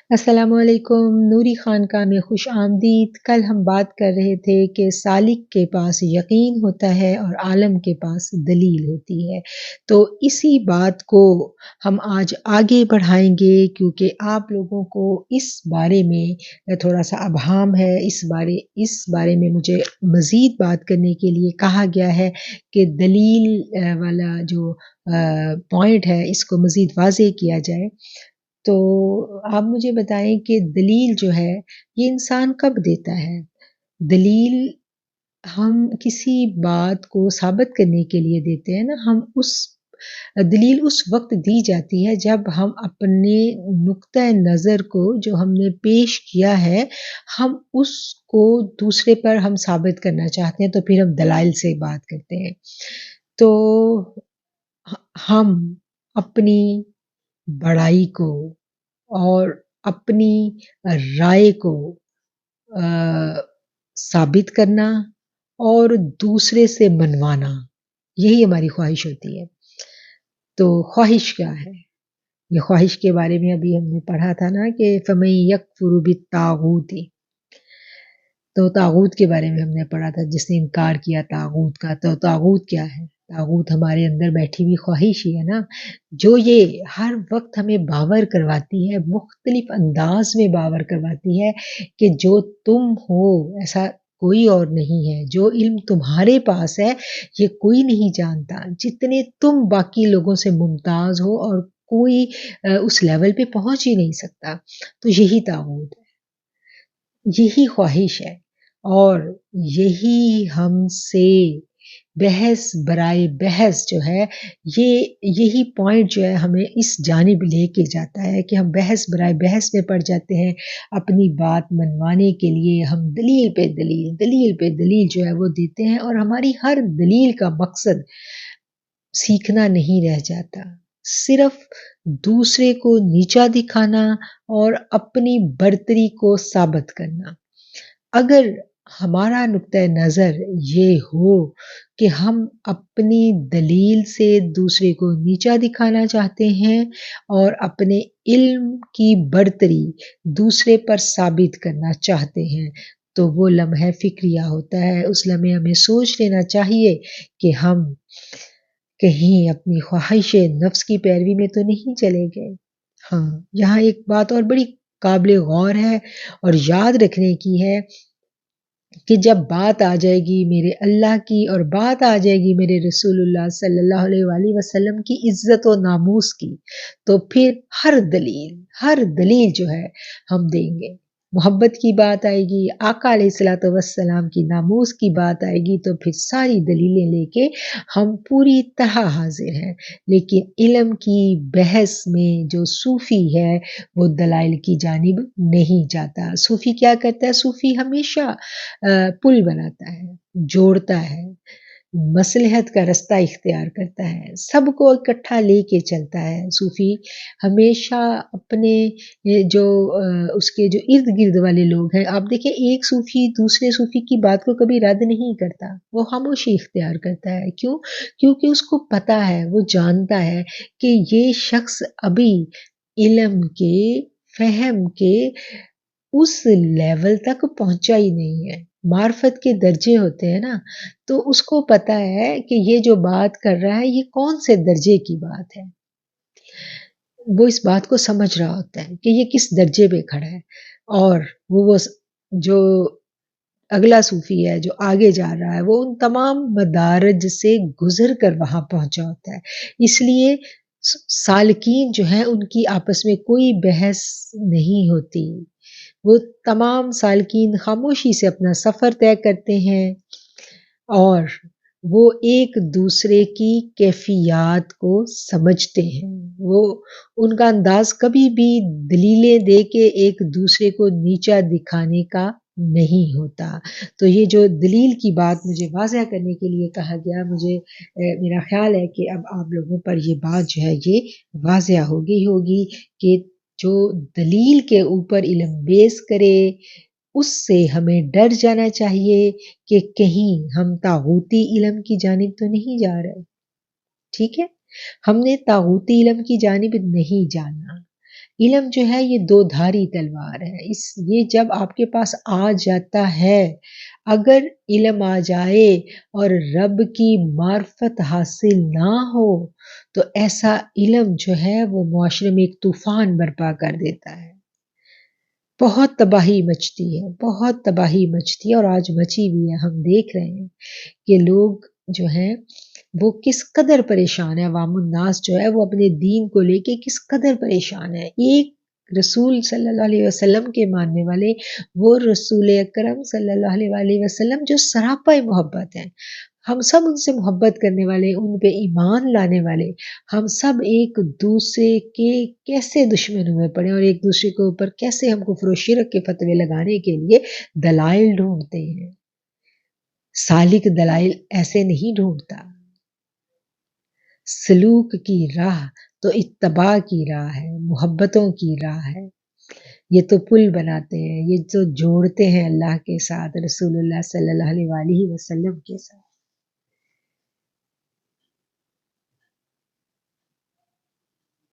अस्सलामु अलैकुम, नूरी खानकाह में खुश आमदीद। कल हम बात कर रहे थे कि सालिक के पास यकीन होता है और आलम के पास दलील होती है। तो इसी बात को हम आज आगे बढ़ाएंगे क्योंकि आप लोगों को इस बारे में थोड़ा सा अभाम है। इस बारे में मुझे मज़ीद बात करने के लिए कहा गया है कि दलील वाला जो पॉइंट है इसको मज़ीद वाज़ेह किया जाए। तो आप मुझे बताएं कि दलील जो है ये इंसान कब देता है? दलील हम किसी बात को साबित करने के लिए देते हैं ना, हम उस दलील उस वक्त दी जाती है जब हम अपने नुक्ता नज़र को जो हमने पेश किया है, हम उसको दूसरे पर हम साबित करना चाहते हैं तो फिर हम दलाइल से बात करते हैं। तो हम अपनी बड़ाई को और अपनी राय को अ, साबित करना और दूसरे से मनवाना, यही हमारी ख्वाहिश होती है। तो ख्वाहिश क्या है? ये ख्वाहिश के बारे में अभी हमने पढ़ा था ना कि फमन यकफुरु बित्तागूति, तो तागूत के बारे में हमने पढ़ा था, जिसने इनकार किया तागूत का। तो तागूत क्या है? तागूत हमारे अंदर बैठी हुई ख्वाहिश ही है ना, जो ये हर वक्त हमें बावर करवाती है, मुख्तलिफ अंदाज में बावर करवाती है कि जो तुम हो ऐसा कोई और नहीं है, जो इल्म तुम्हारे पास है ये कोई नहीं जानता, जितने तुम बाकी लोगों से मुमताज हो और कोई उस लेवल पे पहुंच ही नहीं सकता। तो यही तागूत है, यही ख्वाहिश है और यही हमसे बहस बराए बहस जो है, ये यही पॉइंट जो है हमें इस जानिब लेके जाता है कि हम बहस बराए बहस में पड़ जाते हैं। अपनी बात मनवाने के लिए हम दलील पे दलील जो है वो देते हैं और हमारी हर दलील का मकसद सीखना नहीं रह जाता, सिर्फ दूसरे को नीचा दिखाना और अपनी बर्तरी को साबित करना। अगर हमारा नुक्ता नज़र ये हो कि हम अपनी दलील से दूसरे को नीचा दिखाना चाहते हैं और अपने इल्म की बर्तरी दूसरे पर साबित करना चाहते हैं, तो वो लम्हा फ़िक्रिया होता है। उस लम्हे हमें सोच लेना चाहिए कि हम कहीं अपनी ख्वाहिश नफ्स की पैरवी में तो नहीं चले गए। हाँ, यहाँ एक बात और बड़ी काबिल गौर है और याद रखने की है कि जब बात आ जाएगी मेरे अल्लाह की और बात आ जाएगी मेरे रसूलुल्लाह सल्लल्लाहु अलैहि वसल्लम की इज्जत और नामूस की, तो फिर हर दलील जो है हम देंगे। मोहब्बत की बात आएगी, आका अलैहिस्सलातु वस्सलाम की नामूस की बात आएगी, तो फिर सारी दलीलें लेके हम पूरी तरह हाजिर हैं। लेकिन इल्म की बहस में जो सूफ़ी है वो दलाइल की जानिब नहीं जाता। सूफ़ी क्या करता है? सूफ़ी हमेशा पुल बनाता है, जोड़ता है, मसलहत का रास्ता इख्तियार करता है, सबको इकट्ठा लेके चलता है। सूफ़ी हमेशा अपने जो उसके जो इर्द-गिर्द वाले लोग हैं, आप देखिए एक सूफ़ी दूसरे सूफ़ी की बात को कभी रद्द नहीं करता, वो खामोशी इख्तियार करता है। क्यों? क्योंकि उसको पता है, वो जानता है कि ये शख्स अभी इल्म के, फ़हम के उस लेवल तक पहुँचा ही नहीं है। मार्फत के दर्जे होते हैं ना, तो उसको पता है कि ये जो बात कर रहा है ये कौन से दर्जे की बात है। वो इस बात को समझ रहा होता है कि ये किस दर्जे पे खड़ा है और वो जो अगला सूफ़ी है जो आगे जा रहा है वो उन तमाम मदारज से गुज़र कर वहाँ पहुँचा होता है। इसलिए सालिकीन जो हैं उनकी आपस में कोई बहस नहीं होती। वो तमाम सालिकीन खामोशी से अपना सफ़र तय करते हैं और वो एक दूसरे की कैफ़ियत को समझते हैं। वो उनका अंदाज़ कभी भी दलीलें दे के एक दूसरे को नीचा दिखाने का नहीं होता। तो ये जो दलील की बात मुझे वाज़ह करने के लिए कहा गया, मेरा ख़्याल है कि अब आप लोगों पर ये बात जो है ये वाज़ह हो गई होगी कि जो दलील के ऊपर इल्म बेस करे, उससे हमें डर जाना चाहिए कि कहीं हम तागूती इल्म की जानिब तो नहीं जा रहे। ठीक है? हमने तागूती इल्म की जानिब नहीं जाना, علم جو ہے یہ دو دھاری تلوار ہے، یہ جب آپ کے پاس آ جاتا ہے، اگر علم آ جائے اور رب کی معرفت حاصل نہ ہو تو ایسا علم جو ہے وہ معاشرے میں ایک طوفان برپا کر دیتا ہے، بہت تباہی مچتی ہے، بہت تباہی مچتی ہے، اور آج مچی بھی ہے۔ ہم دیکھ رہے ہیں کہ لوگ جو ہیں وہ کس قدر پریشان ہے، عوام الناس جو ہے وہ اپنے دین کو لے کے کس قدر پریشان ہے۔ ایک رسول صلی اللہ علیہ وسلم کے ماننے والے، وہ رسول اکرم صلی اللہ علیہ وآلہ وسلم جو سراپا محبت ہیں، ہم سب ان سے محبت کرنے والے، ان پہ ایمان لانے والے، ہم سب ایک دوسرے کے کیسے دشمن ہوئے پڑے اور ایک دوسرے کے اوپر کیسے ہم کفر و شرک کے فتوے لگانے کے لیے دلائل ڈھونڈتے ہیں۔ سالک دلائل ایسے نہیں ڈھونڈتا، سلوک کی راہ تو اتباع کی راہ ہے، محبتوں کی راہ ہے۔ یہ تو پل بناتے ہیں، یہ تو جوڑتے ہیں اللہ کے ساتھ، رسول اللہ صلی اللہ علیہ وآلہ وسلم کے ساتھ۔